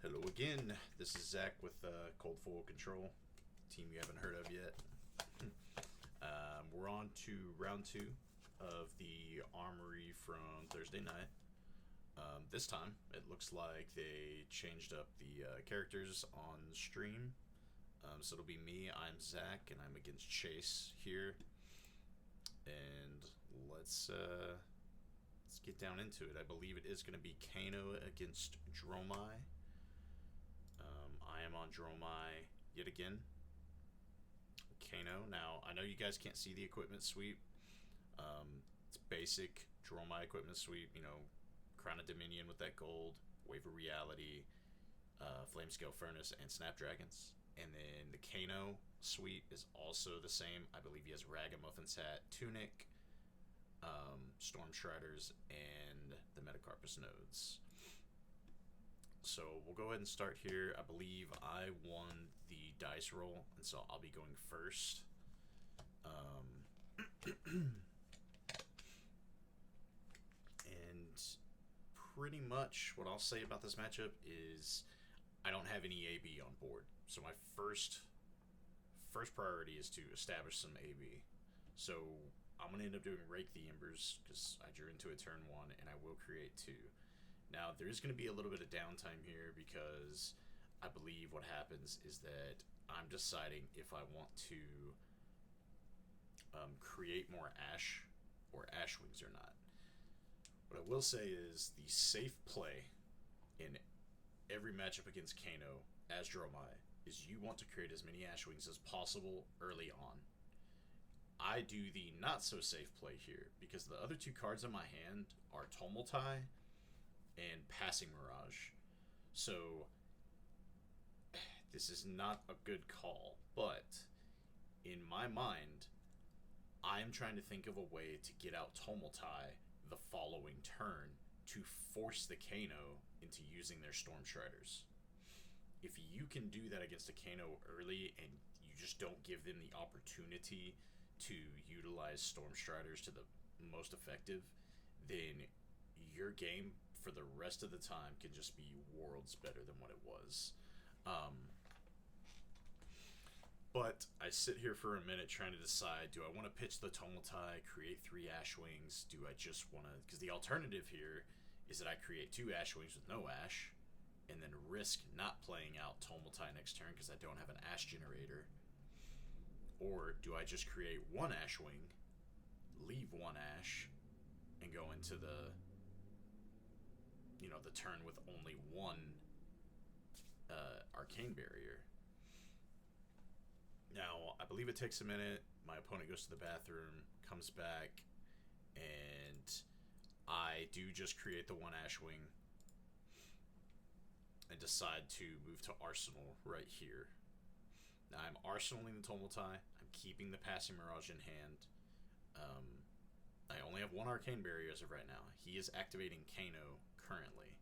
Hello again. This is Zach with Cold Full Control, team you haven't heard of yet. We're on to round two of the Armory from Thursday night. This time, it looks like they changed up the characters on stream. So it'll be me, I'm Zach, and I'm against Chase here. And let's get down into it. I believe it is going to be Kano against Dromai. I am on Dromai yet again. Kano. Now, I know you guys can't see the equipment sweep. It's basic Dromai equipment sweep. You know, Crown of Dominion with that gold, Wave of Reality, Flamescale Furnace, and Snapdragons. And then the Kano sweep is also the same. I believe he has Ragamuffin's Hat, Tunic, Storm Shriders, and the Metacarpus nodes. So we'll go ahead and start here. I believe I won the dice roll, and so I'll be going first. And pretty much what I'll say about this matchup is I don't have any AB on board. So my first priority is to establish some AB. So I'm going to end up doing Rake the Embers because I drew into a turn 1, and I will create 2. Now, there's going to be a little bit of downtime here because I believe what happens is that I'm deciding if I want to create more Ash or Ash Wings or not. What I will say is the safe play in every matchup against Kano as Dromai is you want to create as many Ash Wings as possible early on. I do the not so safe play here because the other two cards in my hand are Tumultai and Passing Mirage. So this is not a good call, but in my mind, I'm trying to think of a way to get out Tumultai the following turn to force the Kano into using their Storm Shriders. If you can do that against a Kano early and you just don't give them the opportunity to utilize Storm Striders to the most effective, then your game for the rest of the time can just be worlds better than what it was. But I sit here for a minute trying to decide, do I want to pitch the Tumultai, create 3 Ash Wings? Do I just want to... Because the alternative here is that I create 2 Ash Wings with no Ash, and then risk not playing out Tumultai next turn because I don't have an Ash generator. Or do I just create 1 Ash Wing, leave 1 Ash, and go into the turn with only 1 Arcane Barrier. Now, I believe it takes a minute. My opponent goes to the bathroom, comes back, and I do just create the 1 Ash Wing and decide to move to Arsenal right here. Now, I'm arsenaling the Tumultai. I'm keeping the Passing Mirage in hand. I only have 1 Arcane Barrier as of right now. He is activating Kano currently.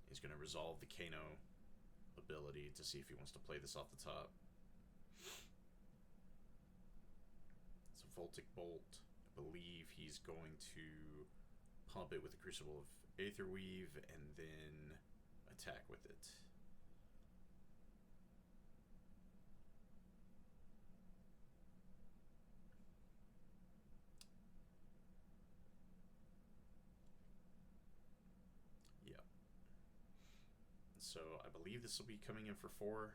He's going to resolve the Kano ability to see if he wants to play this off the top. It's a Voltic Bolt. I believe he's going to pump it with the Crucible of Aetherweave and then attack with it. Yep. So I believe this will be coming in for 4.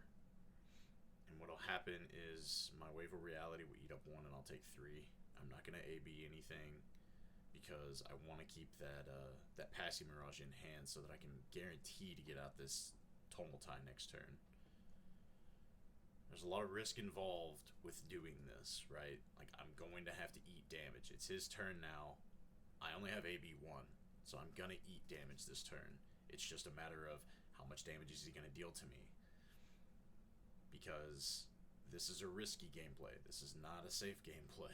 And what'll happen is my Wave of Reality will eat up 1 and I'll take 3. I'm not going to AB anything because I want to keep that Passing Mirage in hand so that I can guarantee to get out this Tumultai next turn. There's a lot of risk involved with doing this, right? Like, I'm going to have to eat damage. It's his turn now. I only have AB1, so I'm going to eat damage this turn. It's just a matter of how much damage is he going to deal to me. Because this is a risky gameplay. This is not a safe gameplay.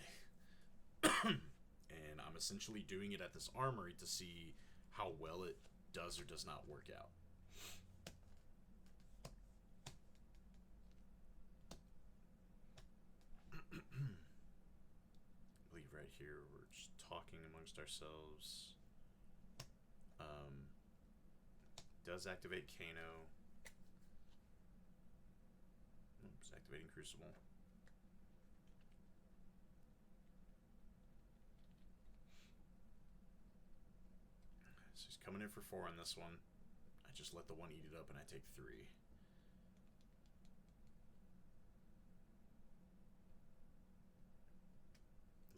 And I'm essentially doing it at this Armory to see how well it does or does not work out. I believe right here we're just talking amongst ourselves. Does activate Kano. Activating Crucible. So he's coming in for 4 on this one. I just let the 1 eat it up and I take 3.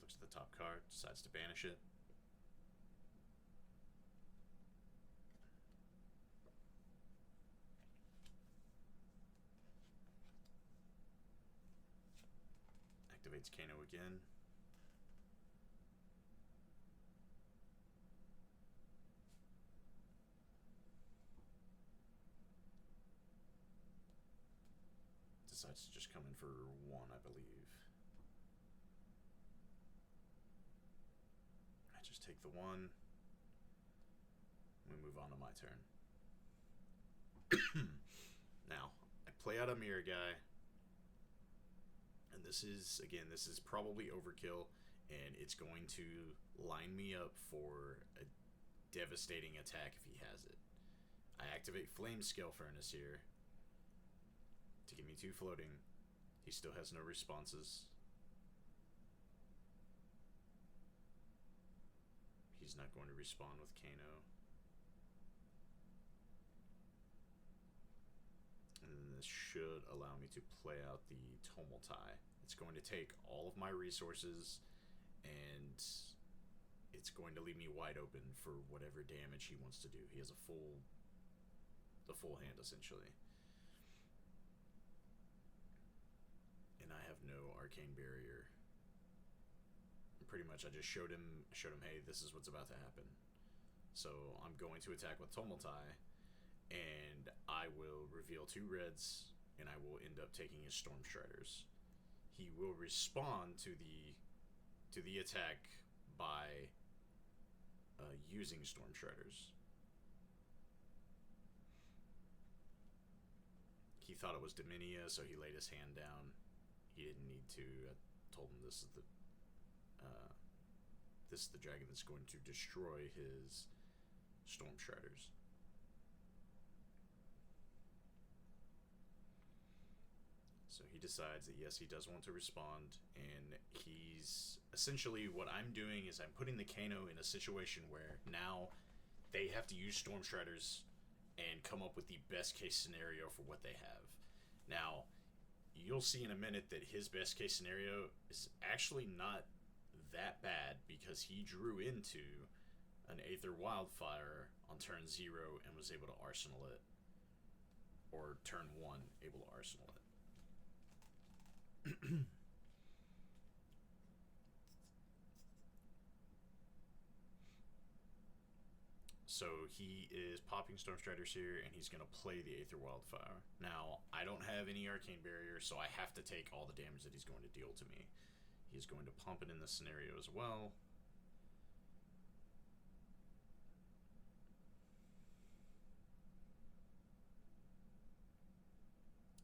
Looks at the top card, decides to banish it. Activates Kano again. Decides to just come in for 1, I believe. I just take the 1. We move on to my turn. Now, I play out a mirror guy. And this is, again, this is probably overkill. And it's going to line me up for a devastating attack if he has it. I activate Flame Scale Furnace here to give me 2 floating. He still has no responses. He's not going to respond with Kano. And then this should allow me to play out the Tumultai. It's going to take all of my resources, and it's going to leave me wide open for whatever damage he wants to do. He has the full hand, essentially. And I have no arcane barrier. Pretty much, I just showed him, hey, this is what's about to happen. So I'm going to attack with Tumultai, and I will reveal 2 reds, and I will end up taking his Storm Striders. He will respond to the attack by using Storm Striders. He thought it was Dominia, so he laid his hand down. He didn't need to. I told him this is the dragon that's going to destroy his Storm Striders. So he decides that yes, he does want to respond, and he's essentially, what I'm doing is I'm putting the Kano in a situation where now they have to use Storm Striders and come up with the best case scenario for what they have. Now, you'll see in a minute that his best case scenario is actually not that bad, because he drew into an Aether Wildfire on turn 0 and was able to arsenal it, or turn 1 able to arsenal it. So he is popping Storm Striders here, and he's going to play the Aether Wildfire. Now, I don't have any Arcane Barrier, so I have to take all the damage that he's going to deal to me. He's going to pump it in this scenario as well.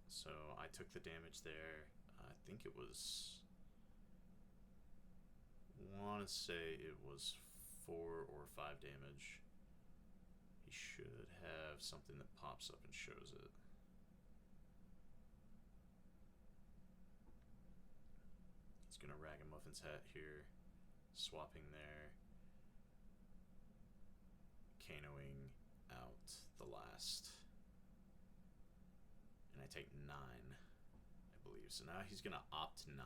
So I took the damage there. I think it was, I want to say it was 4 or 5 damage. He should have something that pops up and shows it. He's gonna Ragamuffin's hat here, swapping there, Kanoing out the last, and I take 9, I believe. So now he's gonna opt 9.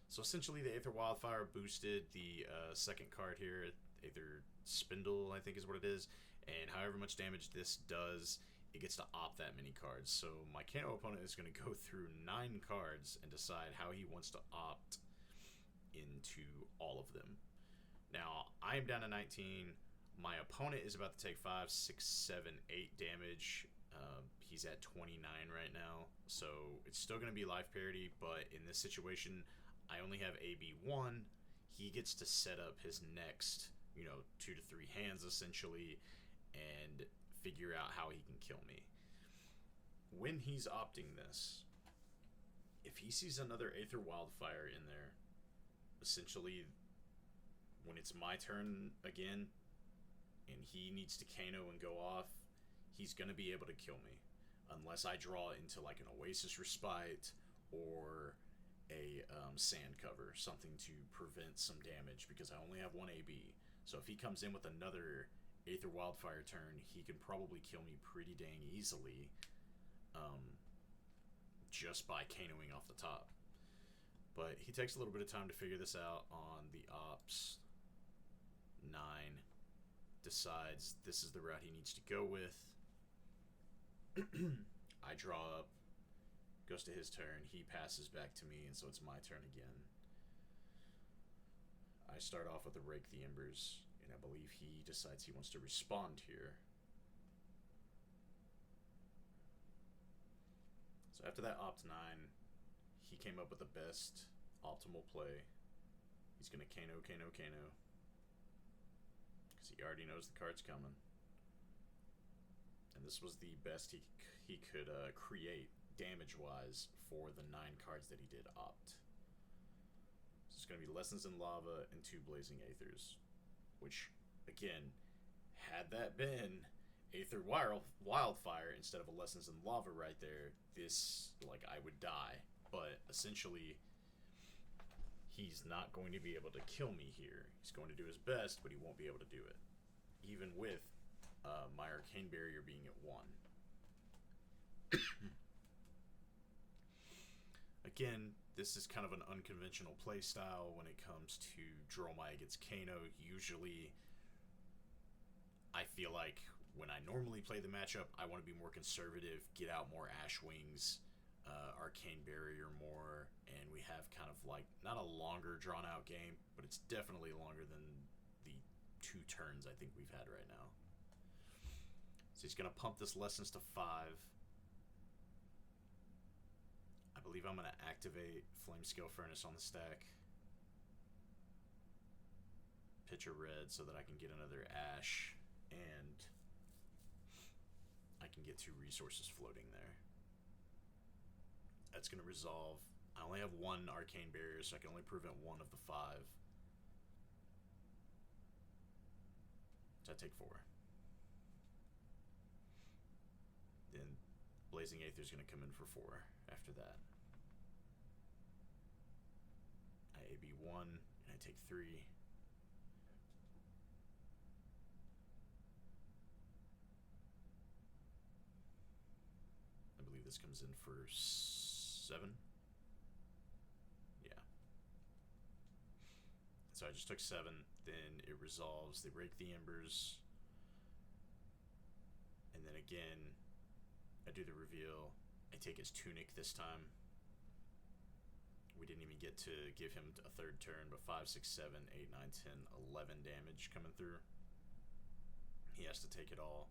So essentially the Aether Wildfire boosted the second card here, Aether Spindle I think is what it is, and however much damage this does, it gets to opt that many cards. So my Kano opponent is going to go through 9 cards and decide how he wants to opt into all of them. Now, I am down to 19. My opponent is about to take 5, 6, 7, 8 damage. He's at 29 right now. So it's still going to be life parity, but in this situation, I only have AB1. He gets to set up his next, 2 to 3 hands, essentially, and figure out how he can kill me. When he's opting this, if he sees another Aether Wildfire in there, essentially, when it's my turn again, and he needs to Kano and go off, he's going to be able to kill me. Unless I draw into like an Oasis Respite or a sand cover, something to prevent some damage, because I only have one AB. So if he comes in with another Aether Wildfire turn, he can probably kill me pretty dang easily, just by Kanoing off the top. But he takes a little bit of time to figure this out on the Ops 9. Decides this is the route he needs to go with. I draw up, goes to his turn, he passes back to me, and so it's my turn again. I start off with a Rake the Embers, and I believe he decides he wants to respond here. So after that Opt 9, he came up with the best optimal play. He's going to Kano, Kano, Kano, because he already knows the card's coming. And this was the best he could create damage-wise for the 9 cards that he did opt. So it's going to be Lessons in Lava and 2 Blazing Aethers, which, again, had that been Aether Wildfire instead of a Lessons in Lava right there, this, like, I would die. But essentially, he's not going to be able to kill me here. He's going to do his best, but he won't be able to do it, even with my Arcane Barrier being at 1. Again, this is kind of an unconventional playstyle when it comes to Dromai against Kano. Usually, I feel like when I normally play the matchup, I want to be more conservative, get out more Ash Wings, Arcane Barrier more, and we have kind of like, not a longer drawn out game, but it's definitely longer than the 2 turns I think we've had right now. So he's going to pump this Lessons to 5. I believe I'm going to activate Flame Scale Furnace on the stack. Pitch a red so that I can get another Ash, and I can get 2 resources floating there. That's going to resolve. I only have 1 Arcane Barrier, so I can only prevent 1 of the 5. So I take 4. Then Blazing Aether is going to come in for 4 after that. I AB 1, and I take 3. I believe this comes in for 7. Yeah. So I just took 7. Then it resolves. They Rake the Embers. And then again, I do the reveal. I take his Tunic this time. We didn't even get to give him a 3rd turn, but 5, 6, 7, 8, 9, 10, 11 damage coming through. He has to take it all.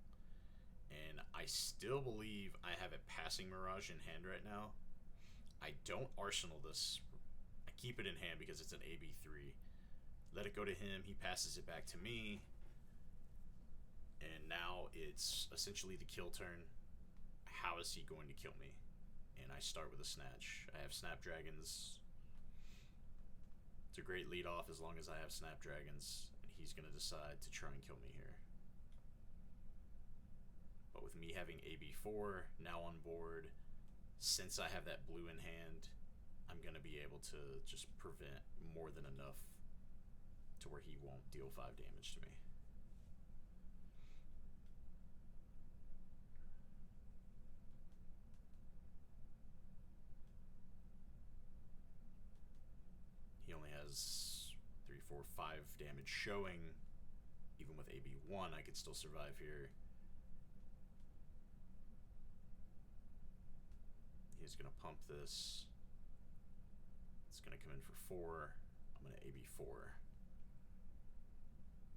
And I still believe I have a Passing Mirage in hand right now. I don't Arsenal this. I keep it in hand because it's an AB3. Let it go to him. He passes it back to me. And now it's essentially the kill turn. How is he going to kill me? And I start with a Snatch. I have Snapdragons. It's a great lead off as long as I have Snapdragons. And he's going to decide to try and kill me here. But with me having AB4 now on board, since I have that blue in hand, I'm going to be able to just prevent more than enough to where he won't deal 5 damage to me. He only has 3, 4, 5 damage showing. Even with AB1, I could still survive here. He's going to pump this. It's going to come in for 4. I'm going to AB4.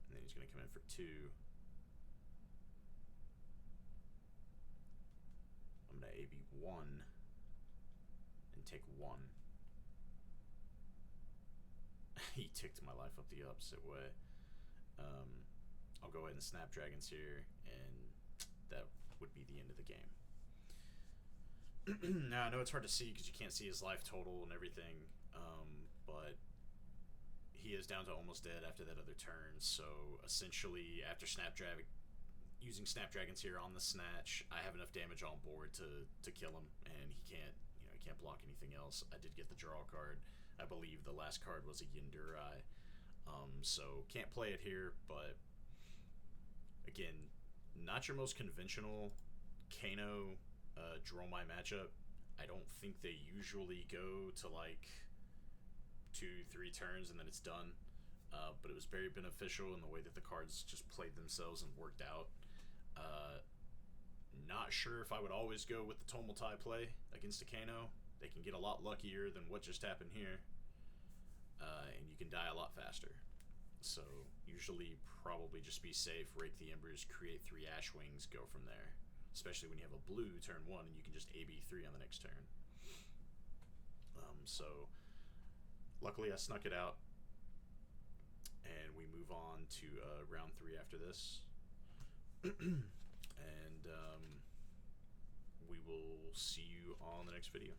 And then he's going to come in for 2. I'm going to AB1 and take 1. He ticked my life up the opposite way. I'll go ahead and Snapdragons here, and that would be the end of the game. Now, I know it's hard to see because you can't see his life total and everything, but he is down to almost dead after that other turn, so essentially after Snapdragon, using Snapdragons here on the Snatch. I have enough damage on board to kill him, and he can't block anything else. I did get the draw card. I believe the last card was a Yindurai. So can't play it here, but again, not your most conventional Kano Dromai matchup. I don't think they usually go to like 2-3 turns and then it's done. But it was very beneficial in the way that the cards just played themselves and worked out. Not sure if I would always go with the Tomotai play against a Kano. They can get a lot luckier than what just happened here. And you can die a lot faster. So usually probably just be safe, rake the Embers, create 3 Ash Wings, go from there. Especially when you have a blue turn 1 and you can just AB3 on the next turn. So luckily I snuck it out. And we move on to round 3 after this. And we will see you on the next video.